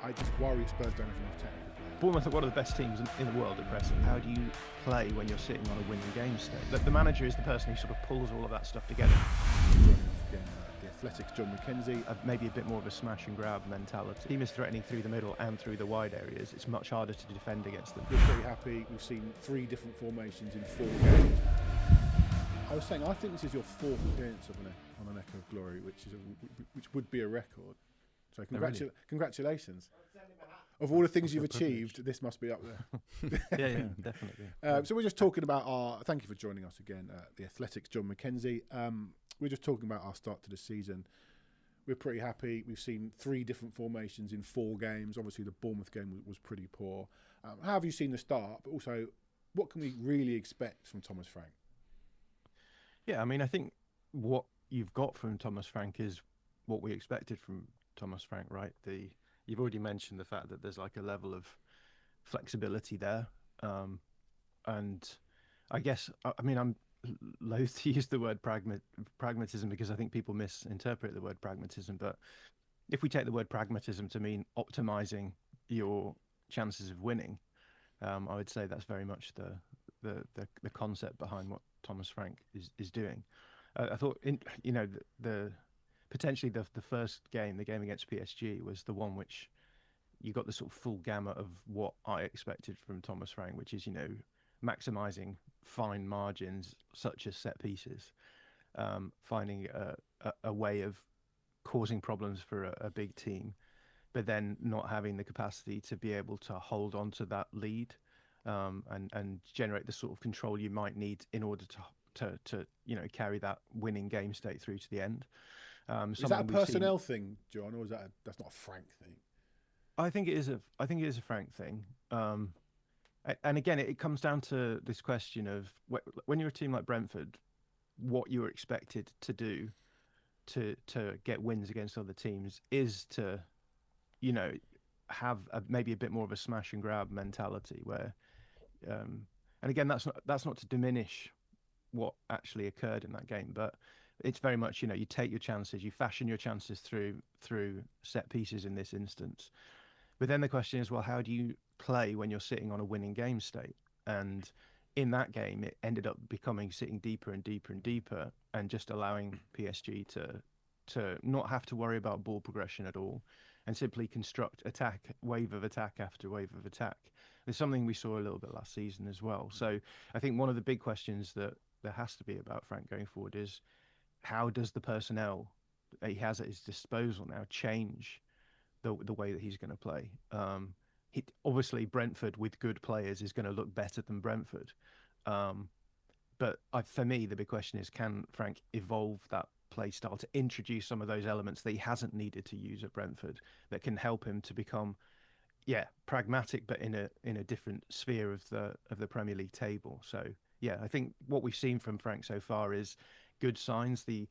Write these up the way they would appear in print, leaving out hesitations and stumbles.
I just worry Spurs don't have enough technical players. Bournemouth are one of the best teams in the world at pressing. How do you play when you're sitting on a winning game state? The manager is the person who sort of pulls all of that stuff together. Joining us again, the Athletic's John McKenzie. Maybe a bit more of a smash and grab mentality. The team is threatening through the middle and through the wide areas. It's much harder to defend against them. We're pretty happy. We've seen 3 different formations in 4 games. I was saying, I think this is your 4th appearance on an Echo of Glory, which would be a record. So congratulations. Of all the things you've achieved, this must be up there. yeah, definitely. So we're just talking about thank you for joining us again, the Athletic's John McKenzie. We're just talking about our start to the season. We're pretty happy. We've seen 3 different formations in 4 games. Obviously, the Bournemouth game was pretty poor. How have you seen the start? But also, what can we really expect from Thomas Frank? Yeah, I mean, I think what you've got from Thomas Frank is what we expected from Thomas Frank, right? You've already mentioned the fact that there's like a level of flexibility there. And I guess, I mean, I'm loath to use the word pragmatism because I think people misinterpret the word pragmatism. But if we take the word pragmatism to mean optimizing your chances of winning, I would say that's very much the concept behind what Thomas Frank is doing. I thought, potentially the first game, the game against PSG, was the one which you got the sort of full gamut of what I expected from Thomas Frank, which is, maximising fine margins such as set pieces, finding a way of causing problems for a big team, but then not having the capacity to be able to hold on to that lead and generate the sort of control you might need in order to carry that winning game state through to the end. Is that a personnel thing, John, or that's not a Frank thing? I think it is a Frank thing. And again, it comes down to this question of when you're a team like Brentford, what you're expected to do to get wins against other teams is to, have maybe a bit more of a smash and grab mentality where, and again, that's not to diminish what actually occurred in that game, but it's very much, you take your chances, you fashion your chances through set pieces in this instance. But then the question is, well, how do you play when you're sitting on a winning game state? And in that game, it ended up becoming sitting deeper and deeper and deeper and just allowing PSG to not have to worry about ball progression at all and simply construct wave of attack after wave of attack. It's something we saw a little bit last season as well. So I think one of the big questions that there has to be about Frank going forward is, how does the personnel that he has at his disposal now change the way that he's going to play? Obviously, Brentford with good players is going to look better than Brentford. But for me, the big question is, can Frank evolve that play style to introduce some of those elements that he hasn't needed to use at Brentford that can help him to become, pragmatic, but in a different sphere of the Premier League table. So yeah, I think what we've seen from Frank so far is good signs. The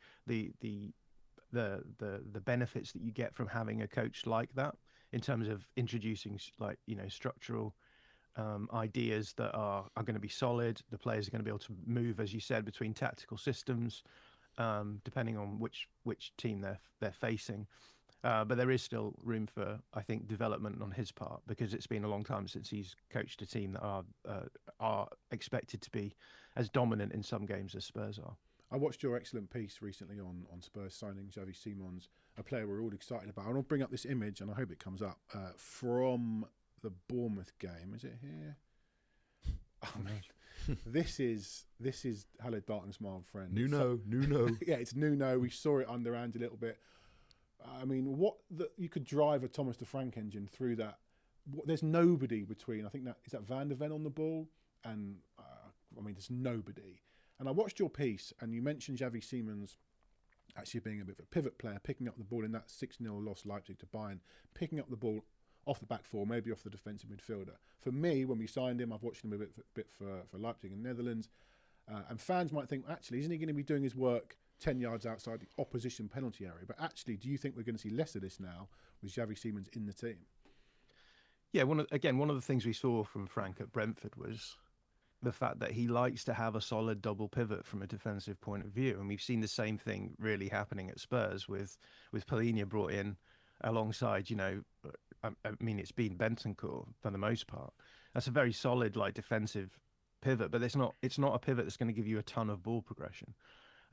benefits that you get from having a coach like that in terms of introducing structural ideas that are going to be solid. The players are going to be able to move, as you said, between tactical systems, depending on which team they're facing. But there is still room for, I think, development on his part, because it's been a long time since he's coached a team that are expected to be as dominant in some games as Spurs are. I watched your excellent piece recently on Spurs signing Xavi Simons, a player we're all excited about. I'll bring up this image, and I hope it comes up, from the Bournemouth game. Is it here? Oh, man. This is Hello Darkness, my old friend. Nuno. Yeah, it's Nuno. We saw it underhand a little bit. I mean, you could drive a Thomas de Frank engine through that. There's nobody between. I think is that Van der Ven on the ball, and there's nobody. And I watched your piece, and you mentioned Xavi Simons actually being a bit of a pivot player, picking up the ball in that 6-0 loss Leipzig to Bayern, picking up the ball off the back four, maybe off the defensive midfielder. For me, when we signed him, I've watched him a bit for Leipzig in the Netherlands, and fans might think, actually, isn't he going to be doing his work 10 yards outside the opposition penalty area? But actually, do you think we're going to see less of this now with Xavi Simons in the team? Yeah, one of the things we saw from Frank at Brentford was the fact that he likes to have a solid double pivot from a defensive point of view. And we've seen the same thing really happening at Spurs with Palhinha brought in alongside, I mean, it's been Bentancur for the most part. That's a very solid, like, defensive pivot, but it's not a pivot that's going to give you a ton of ball progression.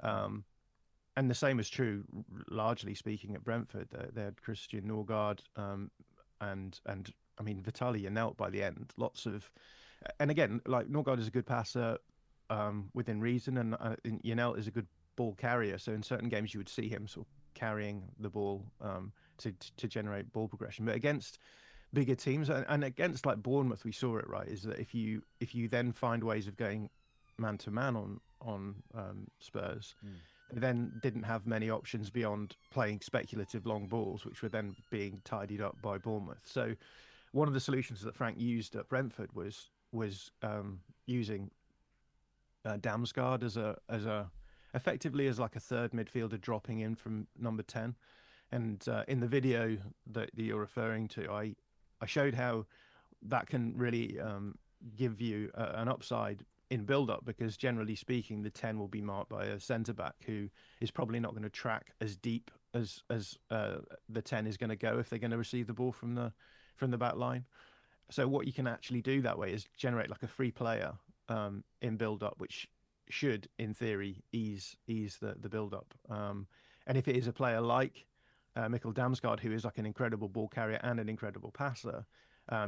And the same is true, largely speaking, at Brentford. They had Cristian Romero, and I mean, Vitaly Janelt by the end. Lots of, and again, like, Norgard is a good passer within reason, and Janelt is a good ball carrier. So in certain games, you would see him sort of carrying the ball to generate ball progression. But against bigger teams and against like Bournemouth, we saw it, right. Is that if you then find ways of going man to man on Spurs, they then didn't have many options beyond playing speculative long balls, which were then being tidied up by Bournemouth. So one of the solutions that Frank used at Brentford was using Damsgaard as a effectively as like a third midfielder dropping in from number 10. And in the video that you're referring to, I showed how that can really give you an upside in build-up, because generally speaking, the 10 will be marked by a centre-back who is probably not going to track as deep as the 10 is going to go if they're going to receive the ball from the back line. So what you can actually do that way is generate like a free player in build-up, which should, in theory, ease the build-up. And if it is a player like Mikkel Damsgaard, who is like an incredible ball carrier and an incredible passer,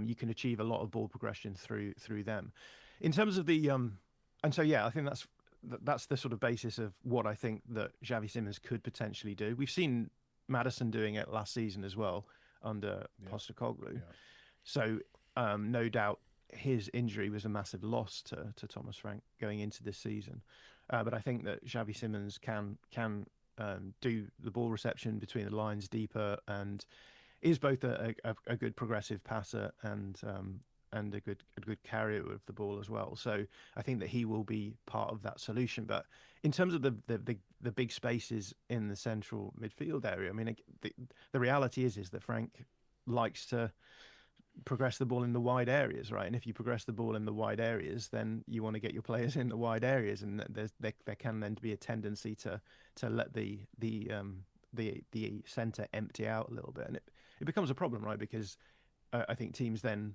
you can achieve a lot of ball progression through them. In terms of the and so yeah, I think that's the sort of basis of what I think that Xavi Simons could potentially do. We've seen Maddison doing it last season as well under Postacoglu. Yeah. So no doubt his injury was a massive loss to Thomas Frank going into this season. But I think that Xavi Simons can do the ball reception between the lines deeper, and is both a good progressive passer and a good carrier of the ball as well. So I think that he will be part of that solution. But in terms of the big spaces in the central midfield area, I mean, the reality is that Frank likes to progress the ball in the wide areas, right? And if you progress the ball in the wide areas, then you want to get your players in the wide areas, and there can then be a tendency to let the centre empty out a little bit, and it becomes a problem, right? Because I think teams then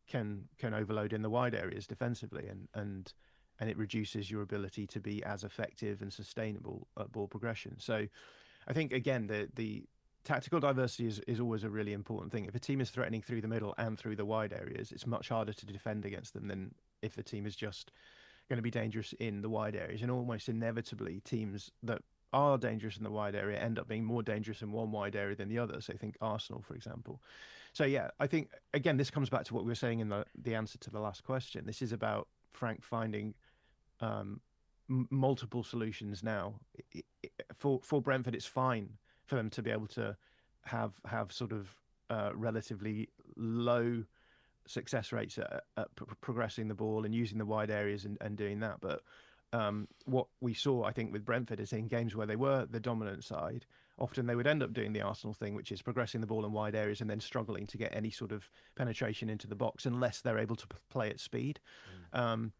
can overload in the wide areas defensively, and it reduces your ability to be as effective and sustainable at ball progression. So I think, again, the tactical diversity is always a really important thing. If a team is threatening through the middle and through the wide areas, it's much harder to defend against them than if a team is just going to be dangerous in the wide areas. And almost inevitably, teams that are dangerous in the wide area end up being more dangerous in one wide area than the other. So I think Arsenal, for example. So yeah, I think, again, this comes back to what we were saying in the answer to the last question. This is about Frank finding multiple solutions now. For Brentford, it's fine for them to be able to have sort of relatively low success rates at progressing the ball and using the wide areas and doing that. But what we saw, I think, with Brentford is in games where they were the dominant side, often they would end up doing the Arsenal thing, which is progressing the ball in wide areas and then struggling to get any sort of penetration into the box unless they're able to play at speed. And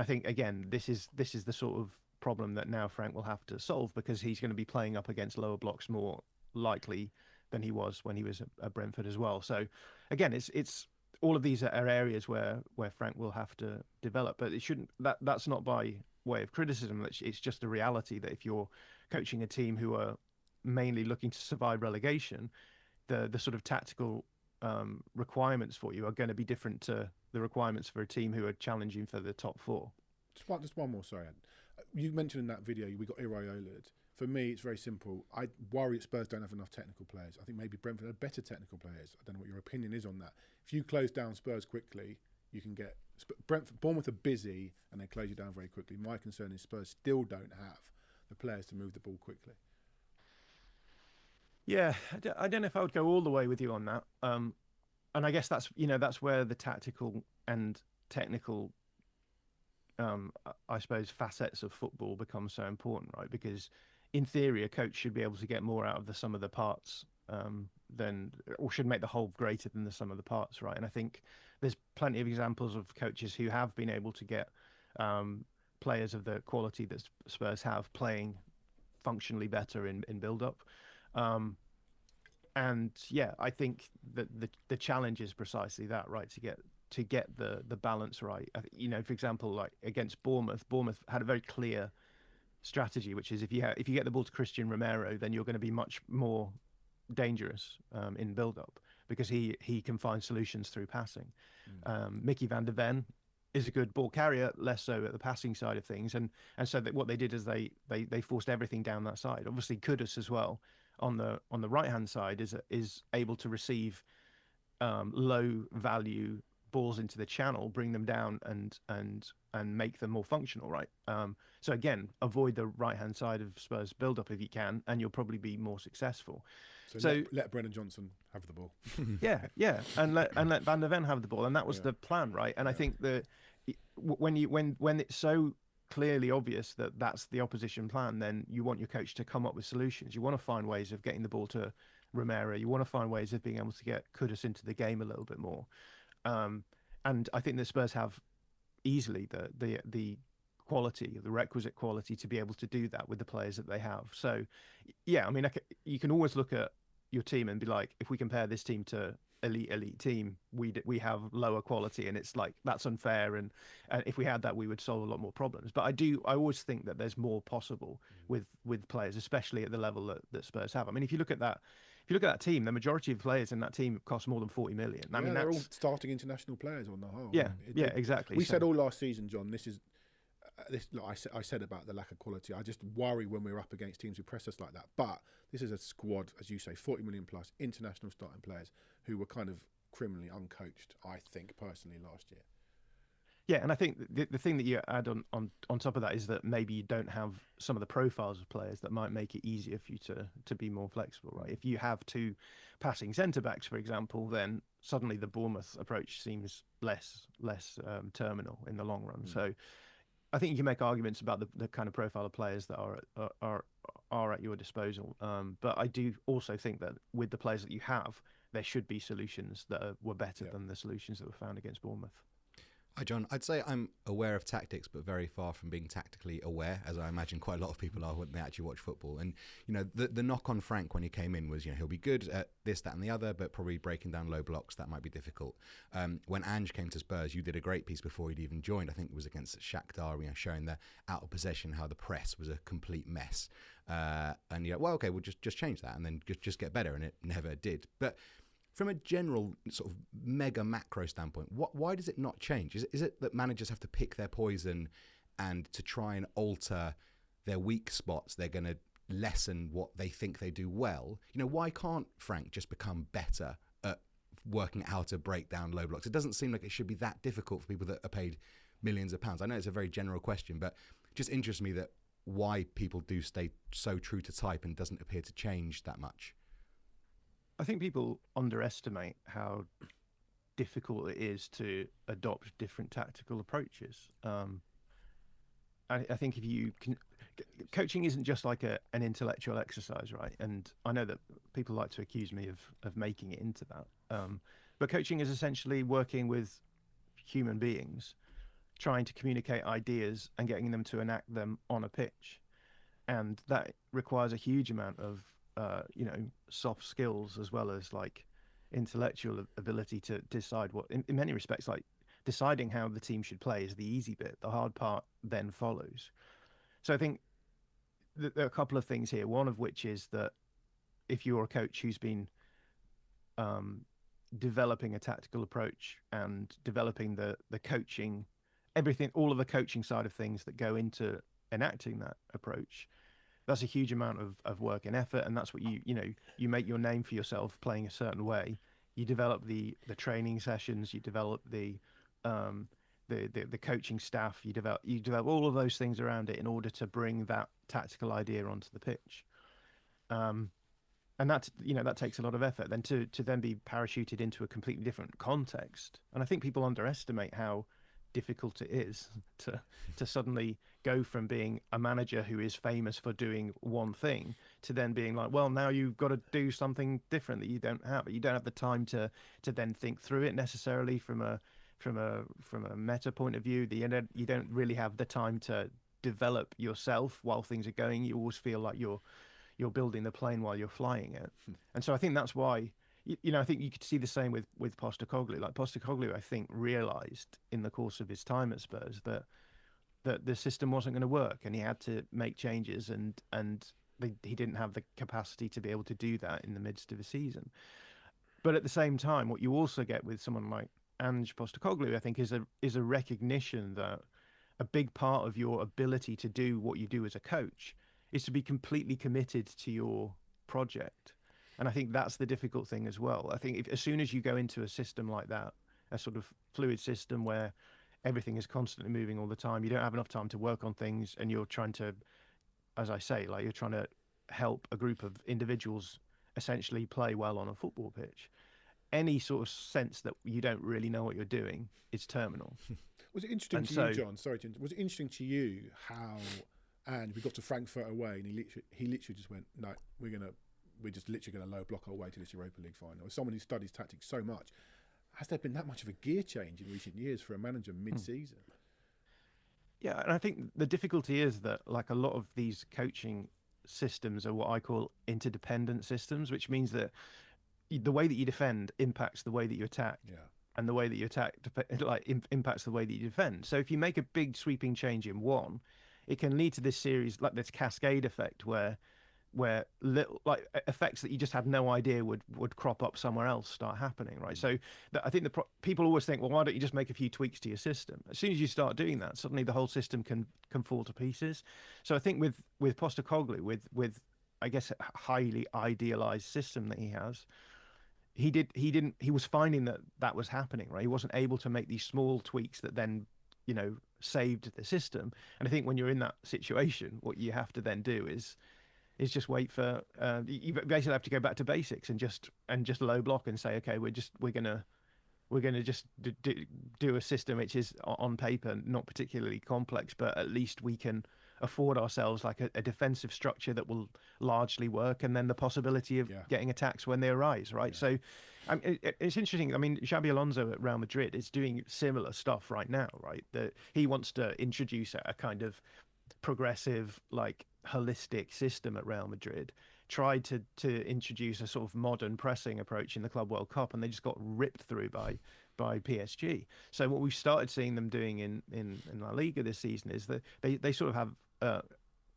I think, again, this is the sort of problem that now Frank will have to solve, because he's going to be playing up against lower blocks more likely than he was when he was at Brentford as well. So again, it's all of these are areas where Frank will have to develop, but it shouldn't, that's not by way of criticism. It's just a reality that if you're coaching a team who are mainly looking to survive relegation, the sort of tactical requirements for you are going to be different to the requirements for a team who are challenging for the top four. Just one more, sorry. You mentioned in that video we got Iraolaed. For me, it's very simple. I worry that Spurs don't have enough technical players. I think maybe Brentford had better technical players. I don't know what your opinion is on that. If you close down Spurs quickly, you can get... Bournemouth are busy and they close you down very quickly. My concern is Spurs still don't have the players to move the ball quickly. Yeah, I don't know if I would go all the way with you on that. And I guess that's where the tactical and technical, I suppose, facets of football become so important, right? Because in theory, a coach should be able to get more out of the sum of the parts or should make the whole greater than the sum of the parts, right? And I think there's plenty of examples of coaches who have been able to get players of the quality that Spurs have playing functionally better in build-up. And yeah, I think that the challenge is precisely that, right? To get the balance right. You know, for example, like against Bournemouth had a very clear strategy, which is if you get the ball to Cristian Romero, then you're going to be much more dangerous in build-up because he can find solutions through passing. Mickey van der Ven is a good ball carrier, less so at the passing side of things, and so that what they did is they forced everything down that side. Obviously, Kudus as well on the right hand side is able to receive low value balls into the channel, bring them down, and make them more functional, right? So again, avoid the right hand side of Spurs build up if you can, and you'll probably be more successful. So let Brennan Johnson have the ball. yeah, and let Van der Ven have the ball, and that was the plan, right? And I think that when it's so clearly obvious that that's the opposition plan, then you want your coach to come up with solutions. You want to find ways of getting the ball to Romero. You want to find ways of being able to get Kudus into the game a little bit more. And I think the Spurs have easily the quality, the requisite quality to be able to do that with the players that they have. So, yeah, I mean, you can always look at your team and be like, if we compare this team to elite team, we have lower quality, and it's like that's unfair. And if we had that, we would solve a lot more problems. But I always think that there's more possible with players, especially at the level that Spurs have. I mean, if you look at that team, the majority of players in that team cost more than 40 million. I mean, they're all starting international players on the whole. Yeah, exactly. We said all last season, John, this is like I said about the lack of quality. I just worry when we're up against teams who press us like that. But this is a squad, as you say, 40 million plus international starting players who were kind of criminally uncoached, I think, personally, last year. Yeah, and I think the thing that you add on top of that is that maybe you don't have some of the profiles of players that might make it easier for you to be more flexible, right? If you have two passing centre-backs, for example, then suddenly the Bournemouth approach seems less terminal in the long run. So I think you can make arguments about the kind of profile of players that are at your disposal. But I do also think that with the players that you have, there should be solutions that were better than the solutions that were found against Bournemouth. Hi, John. I'd say I'm aware of tactics, but very far from being tactically aware, as I imagine quite a lot of people are when they actually watch football. And, you know, the knock on Frank when he came in was, you know, he'll be good at this, that and the other, but probably breaking down low blocks, that might be difficult. When Ange came to Spurs, you did a great piece before he'd even joined. I think it was against Shakhtar, you know, showing the out of possession, how the press was a complete mess. And you're like, well, okay, we'll just change that and then just get better. And it never did. But from a general sort of mega macro standpoint, why does it not change? Is it that managers have to pick their poison, and to try and alter their weak spots, they're going to lessen what they think they do well? You know, why can't Frank just become better at working out how to break down low blocks? It doesn't seem like it should be that difficult for people that are paid millions of pounds. I know it's a very general question, but it just interests me that why people do stay so true to type and doesn't appear to change that much. I think people underestimate how difficult it is to adopt different tactical approaches. I think if you can, coaching isn't just like an intellectual exercise, right? And I know that people like to accuse me of making it into that. But coaching is essentially working with human beings, trying to communicate ideas and getting them to enact them on a pitch. And that requires a huge amount of soft skills as well as like intellectual ability to decide what, in many respects, like deciding how the team should play is the easy bit. The hard part then follows. So I think there are a couple of things here. One of which is that if you're a coach who's been developing a tactical approach and developing the coaching, everything, all of the coaching side of things that go into enacting that approach, that's a huge amount of work and effort, and that's what you make your name for yourself playing a certain way. You develop the training sessions, you develop the coaching staff, you develop all of those things around it in order to bring that tactical idea onto the pitch. And that takes a lot of effort. Then to then be parachuted into a completely different context, and I think people underestimate how difficult it is to suddenly go from being a manager who is famous for doing one thing to then being like, well, now you've got to do something different that you don't have. You don't have the time to then think through it necessarily from a meta point of view. You don't really have the time to develop yourself while things are going. You always feel like you're you're building the plane while you're flying it. And so I think that's why, I think you could see the same with Postacoglu. Like Postacoglu, I think, realised in the course of his time at Spurs that the system wasn't going to work, and he had to make changes, and he didn't have the capacity to be able to do that in the midst of a season. But at the same time, what you also get with someone like Ange Postacoglu, I think, is a recognition that a big part of your ability to do what you do as a coach is to be completely committed to your project. And I think that's the difficult thing as well. I think as soon as you go into a system like that, a sort of fluid system where everything is constantly moving all the time, you don't have enough time to work on things, and you're trying to, as I say, like you're trying to help a group of individuals essentially play well on a football pitch. Any sort of sense that you don't really know what you're doing is terminal. Was it interesting you, John? Sorry, was it interesting to you how, and we got to Frankfurt away, and he literally just went, no, we're just literally going to low block our way to this Europa League final. As someone who studies tactics so much, has there been that much of a gear change in recent years for a manager mid-season? Yeah, and I think the difficulty is that, like, a lot of these coaching systems are what I call interdependent systems, which means that the way that you defend impacts the way that you attack. Yeah. And the way that you attack impacts the way that you defend. So if you make a big sweeping change in one, it can lead to this series, like this cascade effect, where little, like, effects that you just had no idea would crop up somewhere else start happening, right? So I think people always think, well, why don't you just make a few tweaks to your system? As soon as you start doing that, suddenly the whole system can fall to pieces. So I think with Postacoglu, with I guess a highly idealized system that he has, he was finding that was happening, right? He wasn't able to make these small tweaks that then, saved the system. And I think when you're in that situation, what you have to then do is just wait for you basically have to go back to basics and just low block and say, okay, we're gonna just do a system which is on paper not particularly complex, but at least we can afford ourselves like a defensive structure that will largely work, and then the possibility of getting attacks when they arise, right? Yeah. So it's interesting. I mean, Xabi Alonso at Real Madrid is doing similar stuff right now, right? That he wants to introduce a kind of progressive, like, holistic system at Real Madrid, tried to introduce a sort of modern pressing approach in the Club World Cup, and they just got ripped through by PSG. So what we've started seeing them doing in La Liga this season is that they sort of have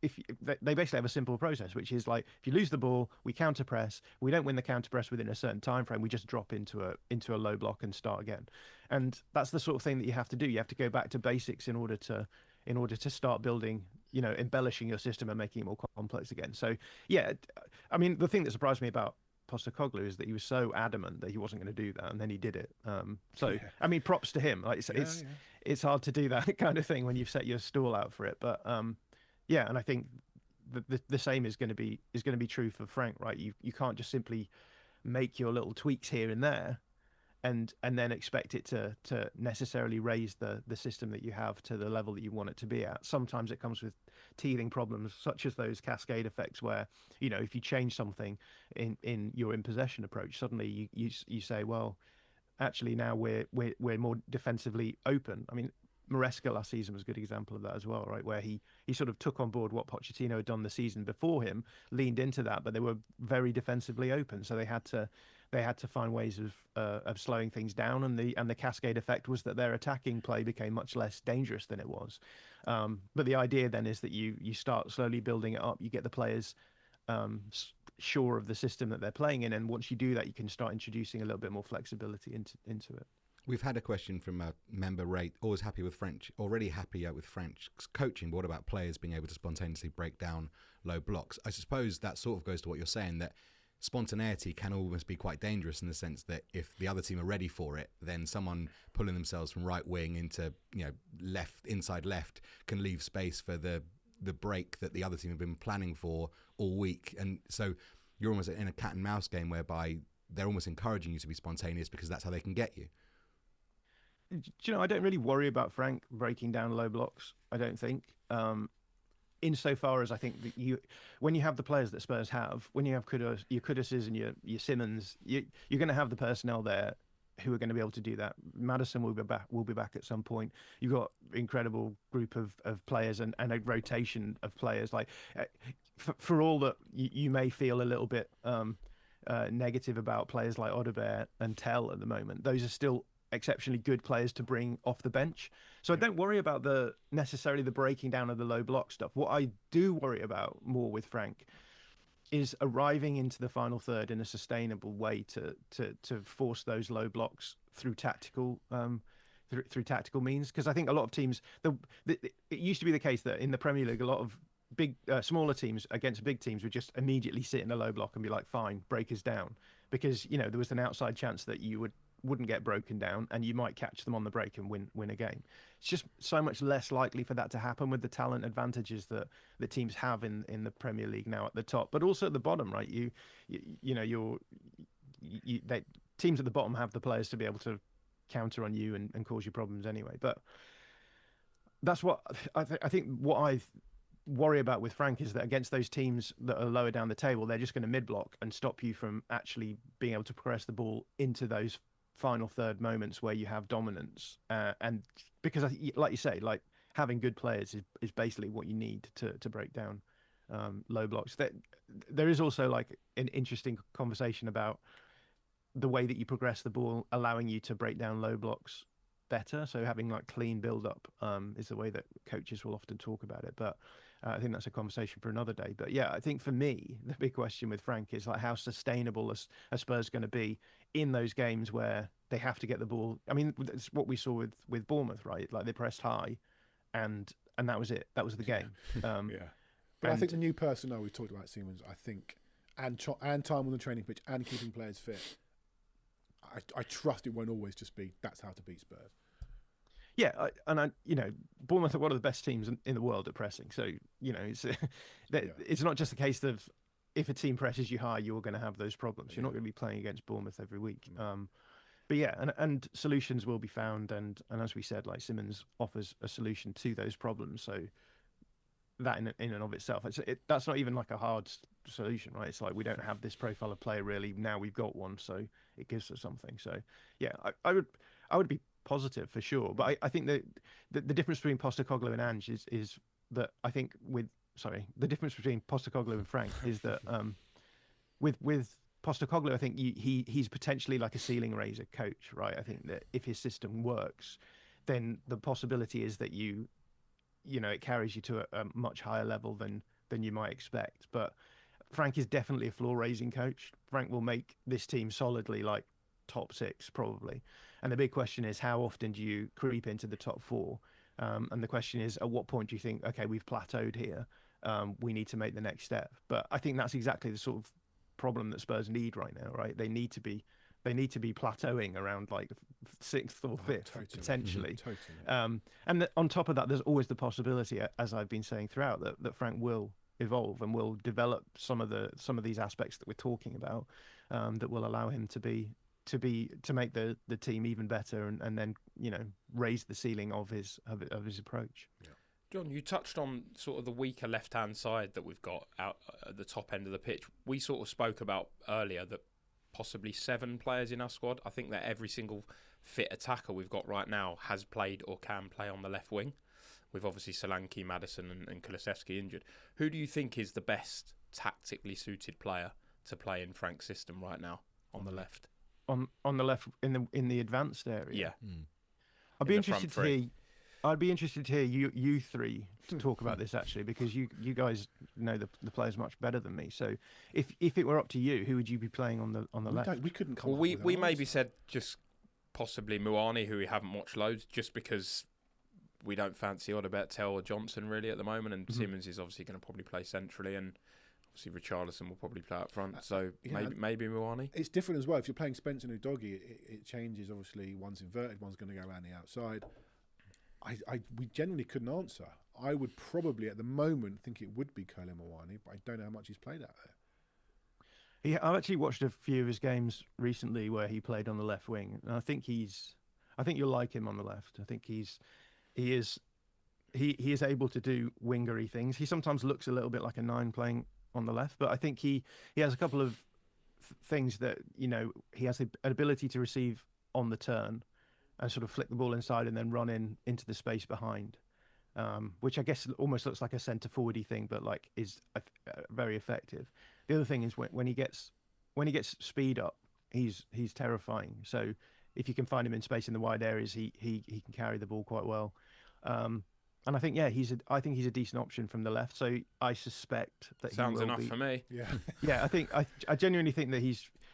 they basically have a simple process, which is like, if you lose the ball, we counter press. We don't win the counter press within a certain time frame. We just drop into a low block and start again. And that's the sort of thing that you have to do. You have to go back to basics in order to start building, embellishing your system and making it more complex again. So yeah, I mean, the thing that surprised me about Postacoglu is that he was so adamant that he wasn't going to do that, and then he did it. I mean, props to him. Like, it's hard to do that kind of thing when you've set your stall out for it. But yeah, and I think the same is going to be true for Frank, right? You can't just simply make your little tweaks here and there, and then expect it to necessarily raise the system that you have to the level that you want it to be at. Sometimes it comes with teething problems, such as those cascade effects, where if you change something in your in possession approach, suddenly you say, well, actually now we're more defensively open. I mean, Maresca last season was a good example of that as well, right? Where he sort of took on board what Pochettino had done the season before him, leaned into that, but they were very defensively open, so they had to find ways of slowing things down, and the cascade effect was that their attacking play became much less dangerous than it was. But the idea then is that you start slowly building it up. You get the players sure of the system that they're playing in, and once you do that, you can start introducing a little bit more flexibility into it. We've had a question from a member, Ray, already happy with French coaching, but what about players being able to spontaneously break down low blocks? I suppose that sort of goes to what you're saying, that spontaneity can almost be quite dangerous in the sense that if the other team are ready for it, then someone pulling themselves from right wing into inside left can leave space for the break that the other team have been planning for all week. And so you're almost in a cat and mouse game whereby they're almost encouraging you to be spontaneous because that's how they can get you. I don't really worry about Frank breaking down low blocks, I don't think. Insofar as I think that when you have the players that Spurs have, when you have your Kuduses and your Simons, you're going to have the personnel there who are going to be able to do that. Maddison will be back at some point. You've got incredible group of players and a rotation of players. Like, for all that you may feel a little bit negative about players like Odobert and Tell at the moment, those are still exceptionally good players to bring off the bench. So I don't worry about necessarily the breaking down of the low block stuff. What I do worry about more with Frank is arriving into the final third in a sustainable way to force those low blocks through tactical through tactical means. Because I think a lot of teams, it used to be the case that in the Premier League, a lot of smaller teams against big teams would just immediately sit in a low block and be like, fine, break us down, because there was an outside chance that you wouldn't get broken down and you might catch them on the break and win a game. It's just so much less likely for that to happen with the talent advantages that the teams have in the Premier League now at the top, but also at the bottom, right? Teams at the bottom have the players to be able to counter on you and cause you problems anyway. But that's what I think what I worry about with Frank is that against those teams that are lower down the table, they're just going to mid-block and stop you from actually being able to progress the ball into those final third moments where you have dominance, and because like you say, like having good players is basically what you need to break down low blocks. There is also like an interesting conversation about the way that you progress the ball, allowing you to break down low blocks better. So having like clean build-up is the way that coaches will often talk about it. But I think that's a conversation for another day. But yeah, I think for me, the big question with Frank is like how sustainable are Spurs going to be in those games where they have to get the ball. I mean, it's what we saw with Bournemouth, right? Like they pressed high, and that was it. That was the game. Yeah. But I think the new personnel we talked about, Simons, I think, and time on the training pitch and keeping players fit, I trust it won't always just be that's how to beat Spurs. Yeah, Bournemouth are one of the best teams in the world at pressing. So it's not just a case of if a team presses you high, you're going to have those problems. You're not going to be playing against Bournemouth every week. But yeah, and solutions will be found. And as we said, like Simons offers a solution to those problems. So that in and of itself, that's not even like a hard solution, right? It's like we don't have this profile of player really. Now we've got one, so it gives us something. So yeah, I would be positive for sure. But I think that the difference between Postacoglu and Ange is that I think the difference between Postacoglu and Frank is that with Postacoglu, I think he's potentially like a ceiling raiser coach, right? I think that if his system works, then the possibility is that it carries you to a much higher level than you might expect. But Frank is definitely a floor raising coach. Frank will make this team solidly like top 6 probably. And the big question is, how often do you creep into the top 4? And the question is, at what point do you think, okay, we've plateaued here, we need to make the next step? But I think that's exactly the sort of problem that Spurs need right now, right? They need to be plateauing around like 6th or 5th, totally. Potentially. Totally. And on top of that, there's always the possibility, as I've been saying throughout, that Frank will evolve and will develop some of these aspects that we're talking about, that will allow him to make the team even better and then raise the ceiling of his approach. Yeah. John, you touched on sort of the weaker left-hand side that we've got out at the top end of the pitch. We sort of spoke about earlier that possibly 7 players in our squad. I think that every single fit attacker we've got right now has played or can play on the left wing, with obviously Solanke, Maddison and Kulusevski injured. Who do you think is the best tactically suited player to play in Frank's system right now on the left? On the left in the advanced area. Yeah. I'd be interested to hear you three to talk about this actually, because you guys know the players much better than me. So if it were up to you, who would you be playing on the left? We couldn't come. Well, we maybe said just possibly Muani, who we haven't watched loads, just because we don't fancy Odobert, Tell or Johnson really at the moment, and Simons is obviously going to probably play centrally, and obviously Richarlison will probably play up front. So maybe Muani. It's different as well. If you're playing Spencer and Udogie, it changes. Obviously, one's inverted, one's going to go around the outside. We generally couldn't answer. I would probably at the moment think it would be Kolo Muani, but I don't know how much he's played out there. Yeah, I've actually watched a few of his games recently where he played on the left wing, and I think you'll like him on the left. I think he is able to do wingery things. He sometimes looks a little bit like a 9 playing on the left, but I think he has a couple of things that he has the ability to receive on the turn and sort of flick the ball inside and then run into the space behind. which I guess almost looks like a centre forwardy thing, but like is very effective. The other thing is when he gets speed up, he's terrifying. So if you can find him in space in the wide areas, he can carry the ball quite well. And I think I think he's a decent option from the left. So I suspect that sounds enough for me. Yeah, yeah. I genuinely think that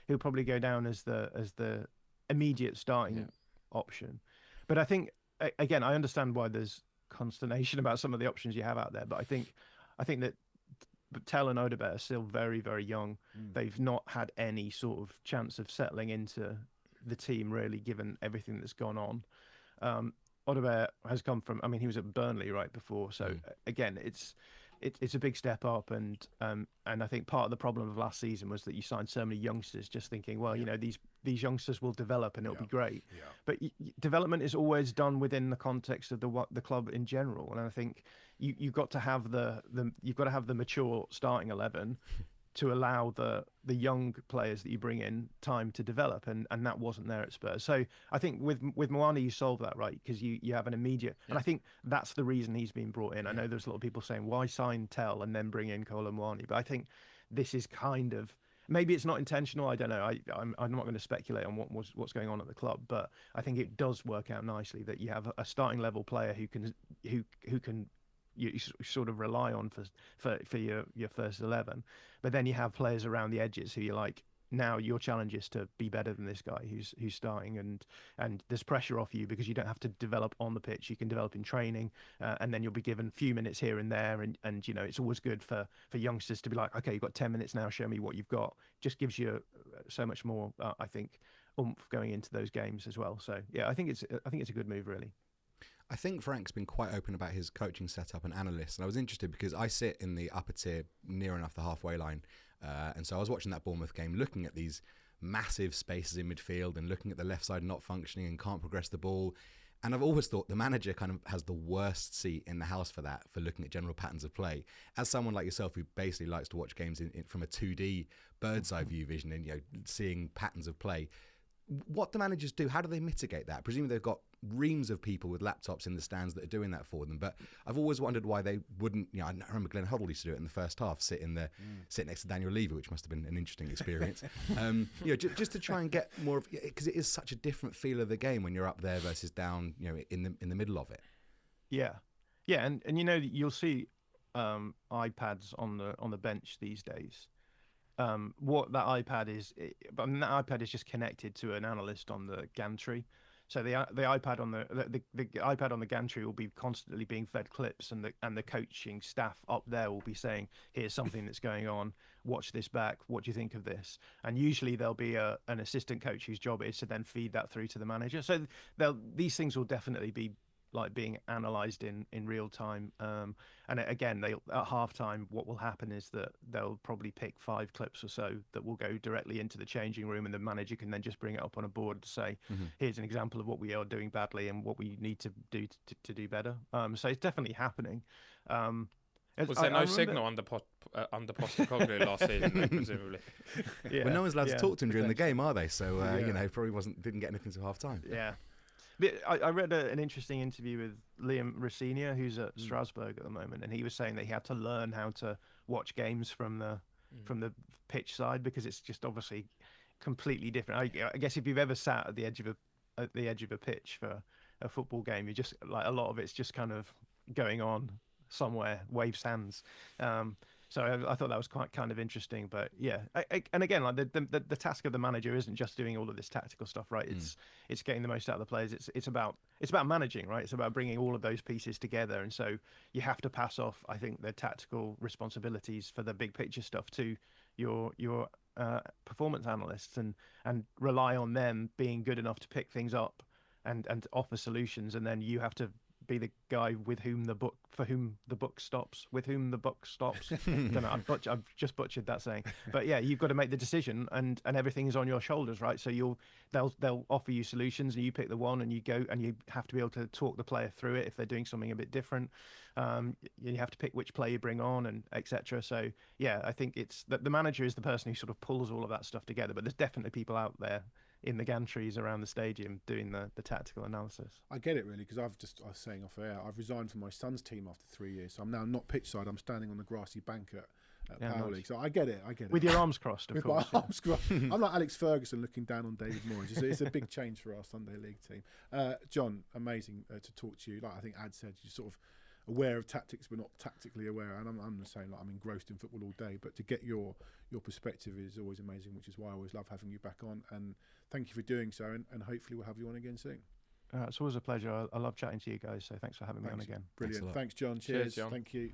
he'll probably go down as the immediate starting option. But I think again, I understand why there's consternation about some of the options you have out there. But I think that Tell and Odobert are still very, very young. They've not had any sort of chance of settling into the team, really, given everything that's gone on. Odobert has come from, I mean, he was at Burnley right before. So again, it's a big step up. And I think part of the problem of last season was that you signed so many youngsters just thinking, well, you know, these youngsters will develop and it'll be great. Yeah. But development is always done within the context of the club in general. And I think you've got to have you've got to have the mature starting 11 to allow the young players that you bring in time to develop, and that wasn't there at Spurs. So I think with Muani you solve that, right? Because you have an immediate, and I think that's the reason he's been brought in. I know there's a lot of people saying why sign Tell and then bring in Kolo Muani, but I think this is kind of, maybe it's not intentional. I don't know. I'm not going to speculate on what's going on at the club, but I think it does work out nicely that you have a starting level player who can you sort of rely on for your first 11, but then you have players around the edges who you're like, now your challenge is to be better than this guy who's starting, and there's pressure off you because you don't have to develop on the pitch. You can develop in training, and then you'll be given a few minutes here and there, and you know, it's always good for youngsters to be like, okay, you've got 10 minutes now, show me what you've got. Just gives you so much more, I think, oomph going into those games as well. So yeah, I think it's a good move, really. I think Frank's been quite open about his coaching setup and analysts, and I was interested because I sit in the upper tier, near enough the halfway line, and so I was watching that Bournemouth game, looking at these massive spaces in midfield and looking at the left side not functioning and can't progress the ball. And I've always thought the manager kind of has the worst seat in the house for that, for looking at general patterns of play. As someone like yourself who basically likes to watch games from a 2D bird's eye view vision and, you know, seeing patterns of play, what do managers do? How do they mitigate that? Presumably they've got reams of people with laptops in the stands that are doing that for them. But I've always wondered why they wouldn't. You know, I remember Glenn Hoddle used to do it in the first half, sit next to Daniel Levy, which must have been an interesting experience. You know, just to try and get more of, because it is such a different feel of the game when you're up there versus down, you know, in the middle of it. Yeah, and you know, you'll see iPads on the bench these days. What that iPad is, that iPad is just connected to an analyst on the gantry. So the iPad on the iPad on the gantry will be constantly being fed clips, and the coaching staff up there will be saying, "Here's something that's going on. Watch this back. What do you think of this?" And usually there'll be an assistant coach whose job is to then feed that through to the manager. So these things will definitely be like being analysed in real time. And again, at halftime, what will happen is that they'll probably pick 5 clips or so that will go directly into the changing room, and the manager can then just bring it up on a board to say, here's an example of what we are doing badly and what we need to do to do better. So it's definitely happening. Was there no signal under Postacoglu last season, then, presumably? Yeah. Well, no one's allowed to talk to him during the game, are they? So, you know, probably didn't get anything until half time. Yeah. I read an interesting interview with Liam Rossignol, who's at Strasbourg at the moment, and he was saying that he had to learn how to watch games from the pitch side, because it's just obviously completely different. I guess if you've ever sat at the edge of a pitch for a football game, you just, like, a lot of it's just kind of going on somewhere, wave sands. So I thought that was quite kind of interesting. But yeah, and again, like the task of the manager isn't just doing all of this tactical stuff, right? It's getting the most out of the players. It's about managing, right? It's about bringing all of those pieces together. And so you have to pass off, I think, the tactical responsibilities for the big picture stuff to your performance analysts, and rely on them being good enough to pick things up and offer solutions. And then you have to be the guy for whom the buck stops. Don't know, I've just butchered that saying, but yeah, you've got to make the decision, and everything is on your shoulders, right? So they'll offer you solutions, and you pick the one, and you go, and you have to be able to talk the player through it if they're doing something a bit different. You have to pick which player you bring on, and etc. So yeah, I think it's that the manager is the person who sort of pulls all of that stuff together, but there's definitely people out there in the gantries around the stadium doing the tactical analysis. I get it really, because I was saying off air, I've resigned from my son's team after 3 years, so I'm now not pitch side. I'm standing on the grassy bank at Power League. So I get it. With your arms crossed, of With course. my arms crossed. I'm like Alex Ferguson looking down on David Moyes. It's a big change for our Sunday League team. John, amazing to talk to you. Like I think Ad said, you're sort of aware of tactics but not tactically aware, and I'm the same. Like I'm engrossed in football all day, but to get your perspective is always amazing, which is why I always love having you back on, and thank you for doing so, and hopefully we'll have you on again soon. It's always a pleasure. I love chatting to you guys, so thanks for having me on again. Brilliant. Thanks, John. Cheers, John. Thank you.